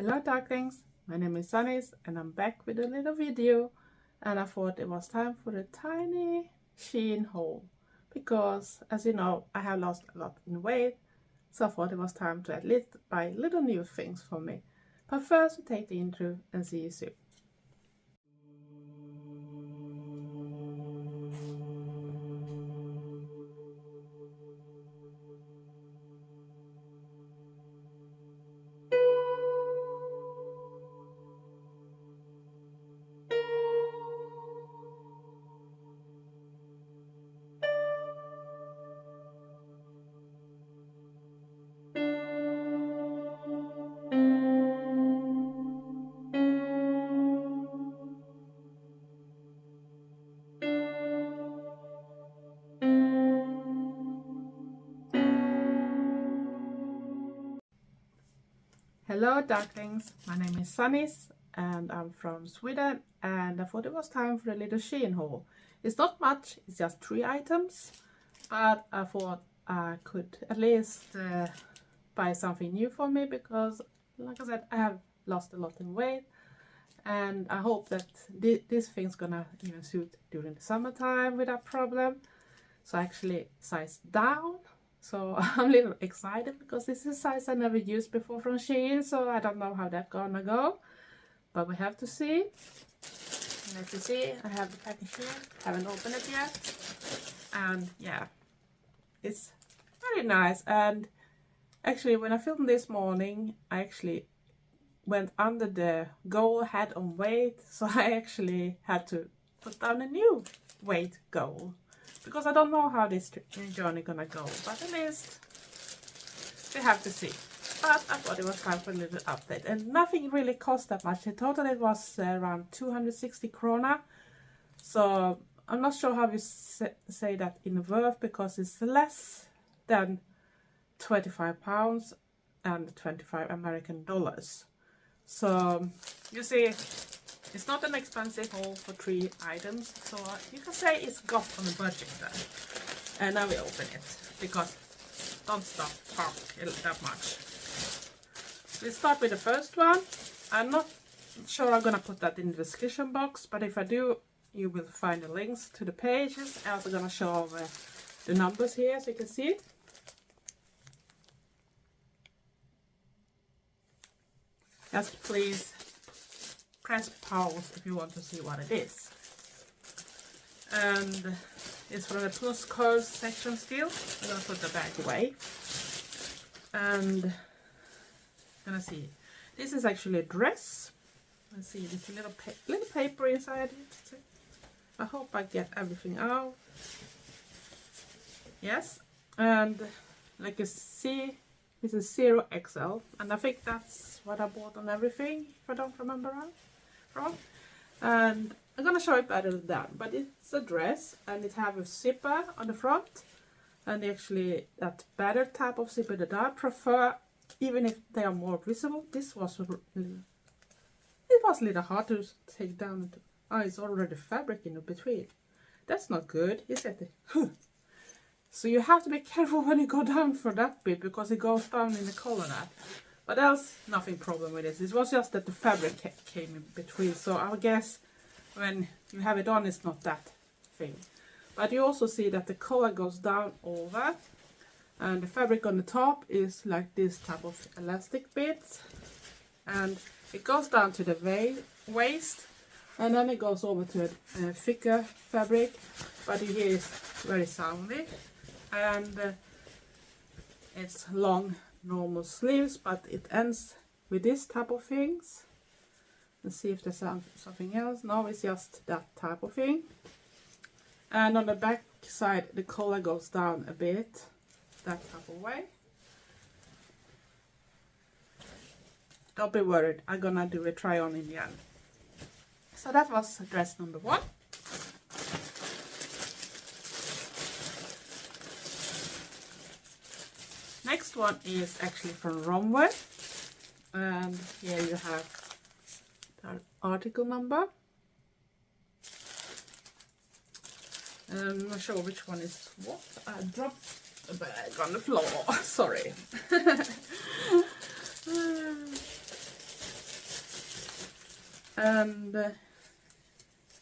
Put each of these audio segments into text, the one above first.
Hello darklings, my name is Sanniz and I'm back with a little video, and I thought it was time for a tiny Shein haul because, as you know, I have lost a lot in weight, so I thought it was time to at least buy little new things for me. But first we take the intro and see you soon. Hello darklings, my name is Sanniz and I'm from Sweden, and I thought it was time for a little Shein haul. It's not much, it's just 3 items, but I thought I could at least buy something new for me because, like I said, I have lost a lot in weight, and I hope that this thing's gonna even suit during the summertime without problem. So I actually sized down. So I'm a little excited because this is a size I never used before from Shein, so I don't know how that's gonna go, but we have to see. And as you see, I have the package here, haven't opened it yet, and yeah, it's very nice. And actually when I filmed this morning, I actually went under the goal I had on weight, so I actually had to put down a new weight goal, because I don't know how this journey gonna go, but at least we have to see. But I thought it was time for a little update, and nothing really cost that much. In total it was around 260 krona, so I'm not sure how you say that in worth, because it's less than 25 pounds and 25 American dollars. So you see, it's not an expensive haul for 3 items, so you can say it's Goth on a budget then. And now we open it, because don't stop talking that much. We'll start with the first one. I'm not sure I'm gonna put that in the description box, but if I do, you will find the links to the pages. I'm also gonna show the numbers here so you can see it. Just please press pause if you want to see what it is. And it's from the Plussize section still. I'm gonna put the bag away. And gonna see, this is actually a dress. Let's see, there's a little paper inside it. I hope I get everything out. Yes, and like you see, this is 0XL, and I think that's what I bought on everything, if I don't remember wrong. And I'm gonna show it better than that, but it's a dress and it have a zipper on the front, and actually that better type of zipper that I prefer, even if they are more visible. This was it was a little hard to take down. Oh, it's already fabric in between. That's not good, is it? So you have to be careful when you go down for that bit, because it goes down in the collar now. But else, nothing problem with this. It was just that the fabric came in between. So I guess when you have it on, it's not that thing. But you also see that the collar goes down over, and the fabric on the top is like this type of elastic bits, and it goes down to the waist, and then it goes over to a thicker fabric. But here is very soundy, and it's long normal sleeves, but it ends with this type of things. Let's see if there's something else. No, it's just that type of thing. And on the back side, the collar goes down a bit, that type of way. Don't be worried, I'm gonna do a try on in the end. So that was dress number 1. Next one is actually from Romwe, and here you have the article number. I'm not sure which one is what. I dropped a bag on the floor, sorry.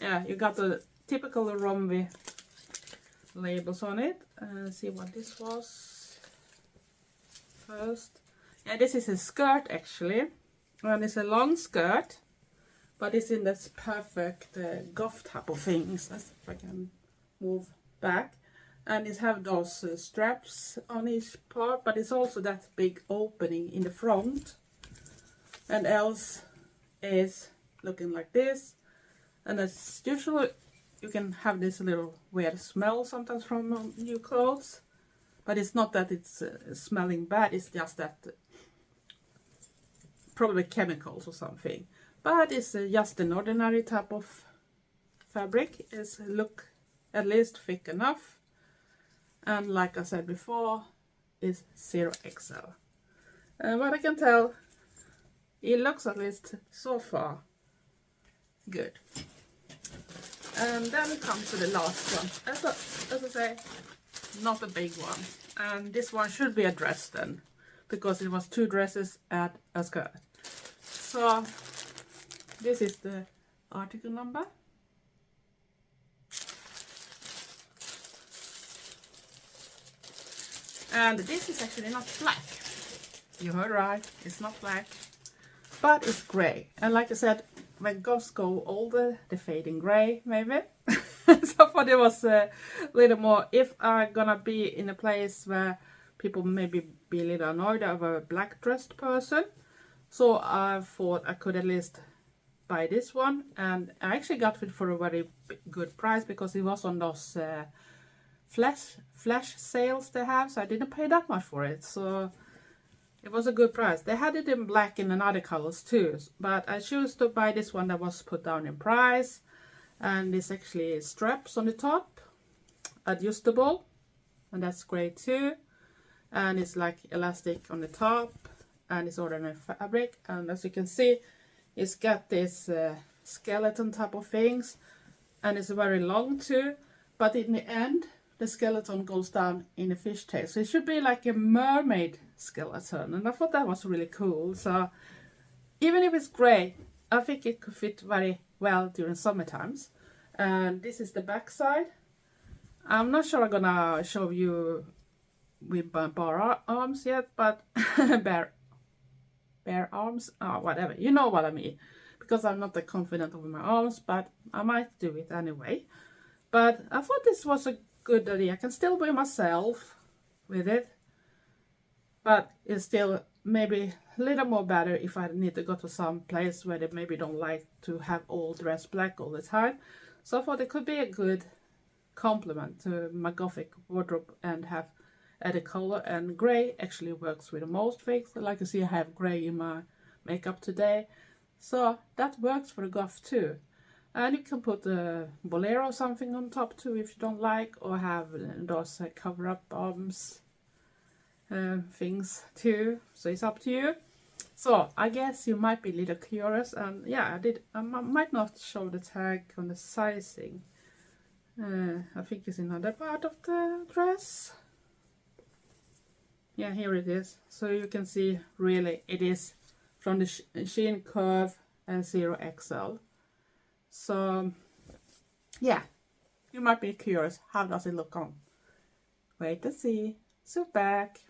yeah, you got the typical Romwe labels on it. See what this was first. Yeah, this is a skirt actually, and it's a long skirt, but it's in this perfect Goth type of things. Let's see if I can move back. And it have those straps on each part, but it's also that big opening in the front. And else is looking like this. And as usual, you can have this little weird smell sometimes from new clothes. But it's not that it's smelling bad, it's just that probably chemicals or something. But it's just an ordinary type of fabric. It's look at least thick enough. And like I said before, is 0XL. What I can tell, it looks at least so far good. And then we come to the last one. As I say, not a big one. And this one should be a dress then, because it was 2 dresses and a skirt. So this is the article number. And this is actually not black. You heard right, it's not black, but it's grey. And like I said, when Goths go older, they fade in grey, maybe. So I thought it was a little more, if I'm gonna be in a place where people maybe be a little annoyed of a black dressed person. So I thought I could at least buy this one. And I actually got it for a very good price, because it was on those flash sales they have, so I didn't pay that much for it, so it was a good price. They had it in black and in other colors too, but I chose to buy this one that was put down in price. And it's actually straps on the top, adjustable, and that's great too. And it's like elastic on the top, and it's ordinary fabric. And as you can see, it's got this skeleton type of things, and it's very long too, but in the end the skeleton goes down in a fishtail, so it should be like a mermaid skeleton, and I thought that was really cool. So even if it's grey, I think it could fit very well during summer times. And this is the back side. I'm not sure I'm gonna show you with bare arms yet, but bare arms, oh, whatever, you know what I mean, because I'm not that confident with my arms, but I might do it anyway. But I thought this was a good idea. I can still be myself with it, but it's still maybe a little more better if I need to go to some place where they maybe don't like to have all dressed black all the time. So I thought it could be a good complement to my Gothic wardrobe and have added color. And grey actually works with most things. Like you see, I have grey in my makeup today, so that works for the Goth too. And you can put a bolero or something on top too if you don't like, or have those cover-up arms things too. So it's up to you. So I guess you might be a little curious, and yeah, I might not show the tag on the sizing. I think it's another part of the dress. Yeah, here it is. So you can see really it is from the Shein curve and 0XL. So yeah, you might be curious, how does it look on? Wait to see. So back.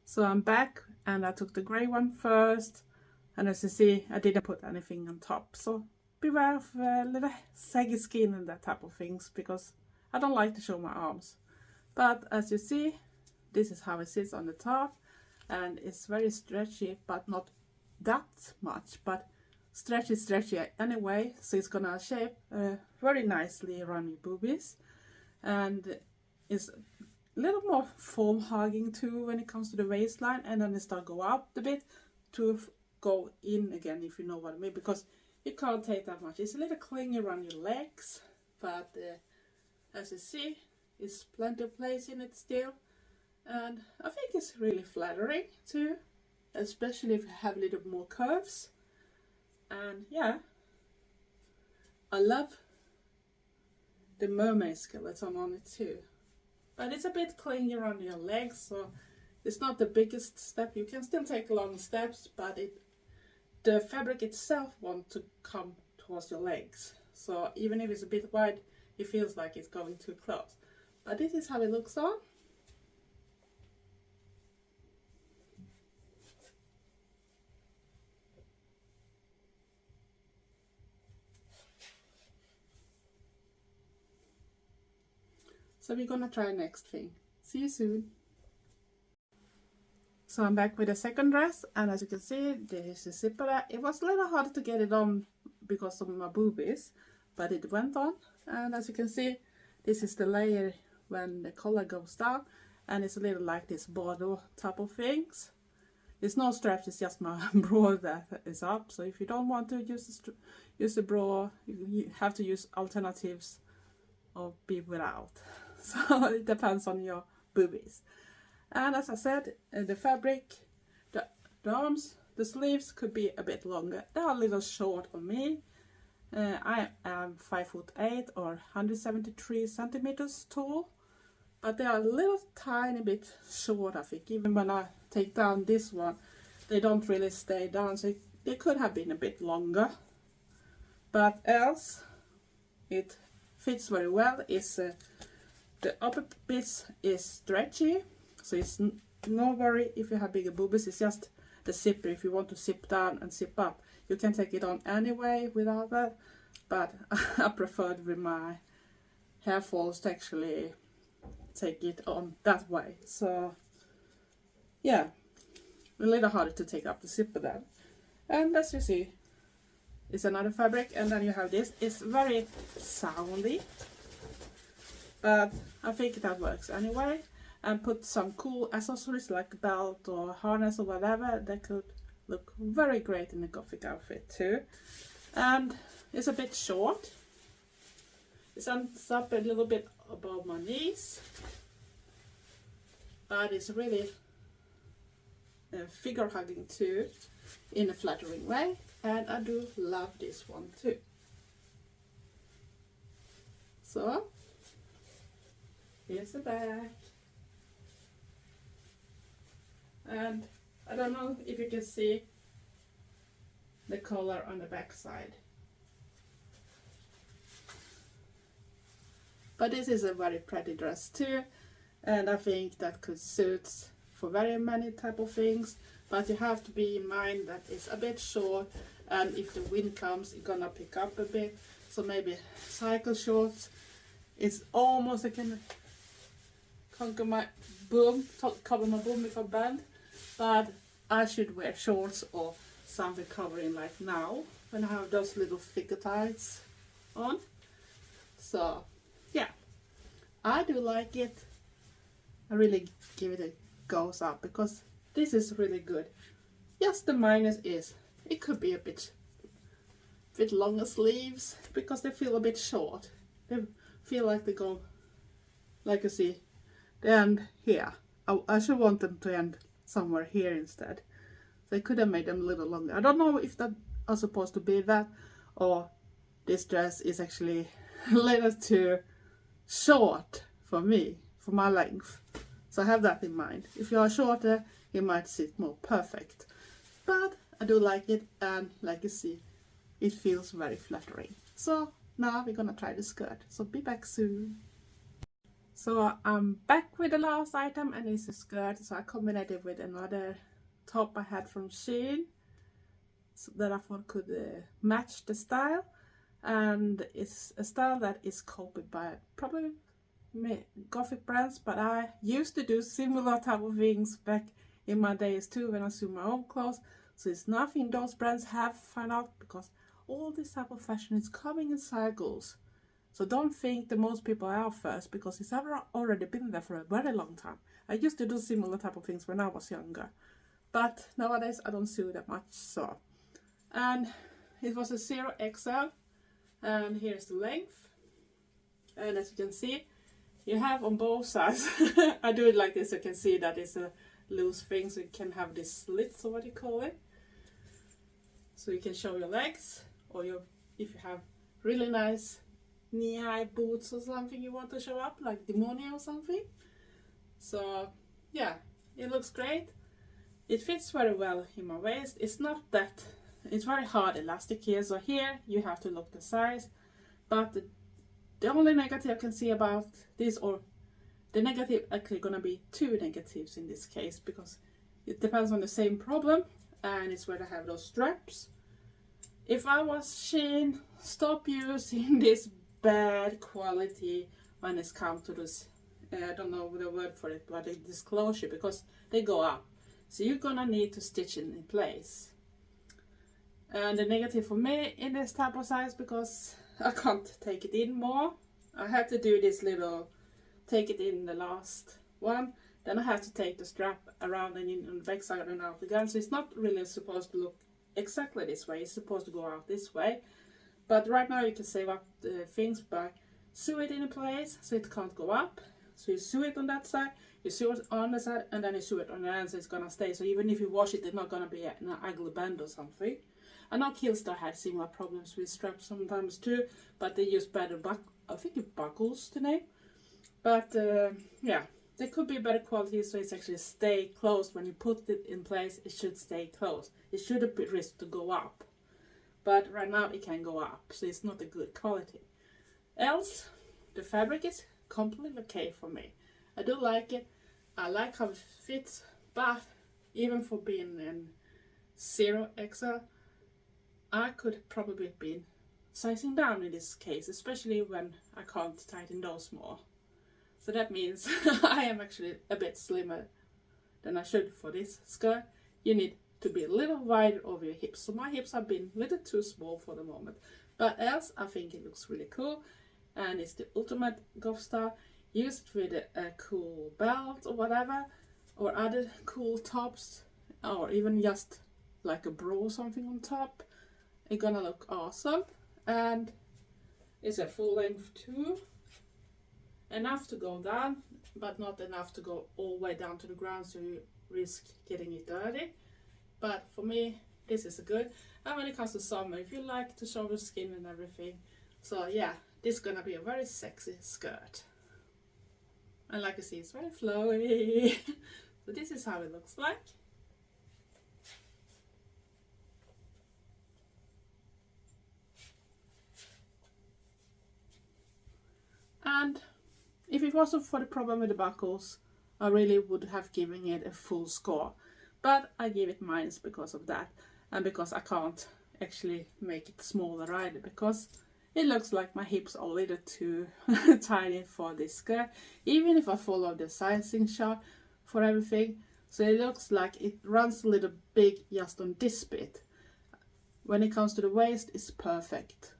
So I'm back, and I took the grey one first, and as you see, I didn't put anything on top. So beware of little saggy skin and that type of things, because I don't like to show my arms. But as you see, this is how it sits on the top, and it's very stretchy, but not that much, but stretchy anyway, so it's gonna shape very nicely around your boobies. And it's a little more foam hugging too when it comes to the waistline, and then it start go up a bit to go in again, if you know what I mean, because you can't take that much. It's a little clingy around your legs, but as you see, it's plenty of place in it still, and I think it's really flattering too, especially if you have a little more curves. And yeah, I love the mermaid skeleton on it too, but it's a bit clingy around your legs, so it's not the biggest step. You can still take long steps, but the fabric itself wants to come towards your legs. So even if it's a bit wide, it feels like it's going too close. But this is how it looks on. So we're gonna try next thing. See you soon. So I'm back with the second dress, and as you can see, there is a zipper. It was a little hard to get it on because of my boobies, but it went on. And as you can see, this is the layer when the collar goes down, and it's a little like this border type of things. There's no straps, it's just my bra that is up. So if you don't want to use the bra, you have to use alternatives or be without. So it depends on your boobies. And as I said, the fabric, the arms, the sleeves could be a bit longer. They are a little short on me. I am 5'8" or 173 centimeters tall, but they are a little tiny bit short, I think. Even when I take down this one, they don't really stay down, so they could have been a bit longer. But else, it fits very well. It's the upper bits is stretchy, so it's no worry if you have bigger boobies. It's just the zipper. If you want to zip down and zip up, you can take it on anyway without that, but I preferred with my hair falls to actually take it on that way. So yeah, a little harder to take up the zipper then. And as you see, it's another fabric, and then you have this. It's very soundy, but I think that works anyway. And put some cool accessories like a belt or harness or whatever, that could look very great in a gothic outfit too. And it's a bit short. It ends up a little bit above my knees, but it's really figure hugging too, in a flattering way. And I do love this one too. So here's the back. And I don't know if you can see the collar on the back side, but this is a very pretty dress too, and I think that could suit for very many type of things. But you have to be in mind that it's a bit short, and if the wind comes, it's gonna pick up a bit. So maybe cycle shorts is almost, I can conquer my boob, cover my boob if I bend. But I should wear shorts or something covering like now when I have those little thicker tights on. So yeah, I do like it. I really give it a goes up because this is really good. Yes, the minus is it could be a bit longer sleeves because they feel a bit short. They feel like they go, like you see, they end here. I should want them to end somewhere here instead. So I could have made them a little longer. I don't know if that are supposed to be that, or this dress is actually a little too short for me, for my length. So have that in mind. If you are shorter, it might sit more perfect. But I do like it, and like you see, it feels very flattering. So now we're gonna try the skirt. So be back soon. So I'm back with the last item, and it's a skirt. So I combined it with another top I had from Shein, so that I thought could match the style. And it's a style that is copied by probably Gothic brands, but I used to do similar type of things back in my days too when I sewed my own clothes. So it's nothing those brands have found out, because all this type of fashion is coming in cycles. So don't think the most people are out first, because it's already been there for a very long time. I used to do similar type of things when I was younger, but nowadays I don't sew that much. So, and it was a 0XL, and here's the length. And as you can see, you have on both sides. I do it like this, so you can see that it's a loose thing, so you can have this slits, or what you call it. So you can show your legs, or if you have really nice knee-high boots or something you want to show up, like demonia or something. So yeah, it looks great. It fits very well in my waist. It's not that it's very hard elastic here, so here you have to look the size. But the only negative I can see about this, or the negative actually gonna be two negatives in this case, because it depends on the same problem, and it's where I have those straps. If I was Shein, stop using this bad quality when it's come to this, I don't know the word for it, but this closure, because they go up. So you're gonna need to stitch it in place. And the negative for me in this type of size, because I can't take it in more. I had to do this little, take it in the last one. Then I have to take the strap around and in on the back side and out again. So it's not really supposed to look exactly this way. It's supposed to go out this way. But right now you can save up the things by sew it in place so it can't go up. So you sew it on that side, you sew it on the side, and then you sew it on the end, so it's gonna stay. So even if you wash it, it's not gonna be an ugly bend or something. I know Kjol had similar problems with straps sometimes too, but they use better I think it's buckles to name. But yeah, there could be better quality, so it's actually stay closed. When you put it in place, it should stay closed. It shouldn't be risk to go up. But right now it can go up, so it's not a good quality. Else, the fabric is completely okay for me. I do like it. I like how it fits, but even for being in 0XL, I could probably be sizing down in this case, especially when I can't tighten those more. So that means I am actually a bit slimmer than I should for this skirt. You need to be a little wider over your hips. So my hips have been a little too small for the moment. But else, I think it looks really cool. And it's the ultimate Goth style, used with a cool belt or whatever, or other cool tops, or even just like a bra or something on top. It's gonna look awesome. And it's a full length too. Enough to go down, but not enough to go all the way down to the ground, so you risk getting it dirty. But for me, this is good. And when it comes to summer, if you like to show your skin and everything, so yeah, this is gonna be a very sexy skirt. And like you see, it's very flowy. So this is how it looks like. And if it wasn't for the problem with the buckles, I really would have given it a full score. But I give it minus because of that, and because I can't actually make it smaller either, because it looks like my hips are a little too tiny for this skirt, even if I follow the sizing chart for everything. So it looks like it runs a little big just on this bit. When it comes to the waist, it's perfect.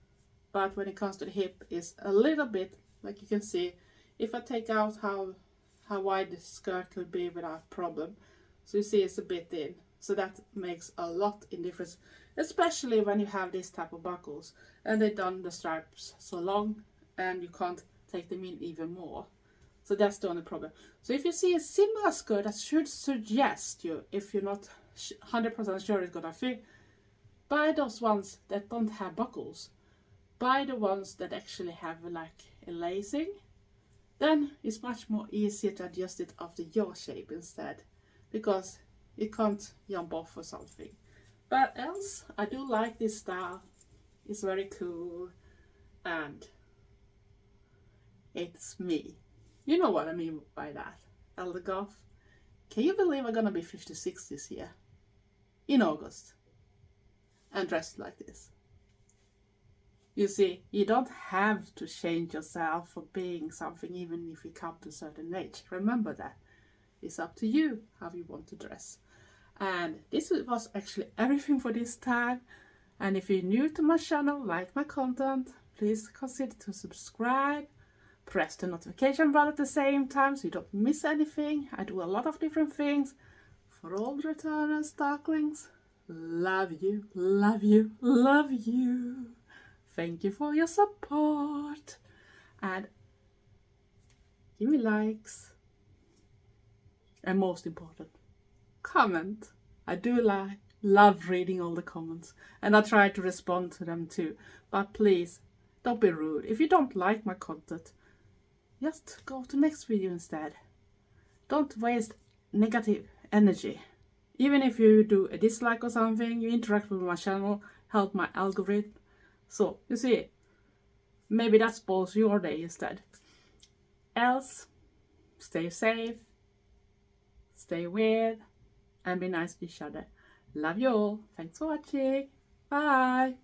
But when it comes to the hip, it's a little bit, like you can see, if I take out how wide the skirt could be without problem. So you see it's a bit in. So that makes a lot in difference, especially when you have this type of buckles and they've done the stripes so long and you can't take them in even more. So that's the only problem. So if you see a similar skirt, I should suggest you, if you're not 100% sure it's gonna fit, buy those ones that don't have buckles. Buy the ones that actually have like a lacing. Then it's much more easier to adjust it after your shape instead, because it can't jump off or something. But else, I do like this style. It's very cool and it's me. You know what I mean by that. Eldergoth. Can you believe I'm gonna be 56 this year? In August. And dressed like this. You see, you don't have to change yourself for being something even if you come to a certain age. Remember that. It's up to you how you want to dress. And this was actually everything for this time. And if you're new to my channel, like my content, please consider to subscribe. Press the notification bell at the same time so you don't miss anything. I do a lot of different things. For all the returners, darklings, love you, love you, love you. Thank you for your support. And give me likes. And most important, comment. I do love reading all the comments. And I try to respond to them too. But please, don't be rude. If you don't like my content, just go to next video instead. Don't waste negative energy Even if you do a dislike or something, you interact with my channel, help my algorithm. So, you see, maybe that spoils your day instead. Else, stay safe, stay weird, and be nice to each other. Love you all. Thanks for watching. Bye.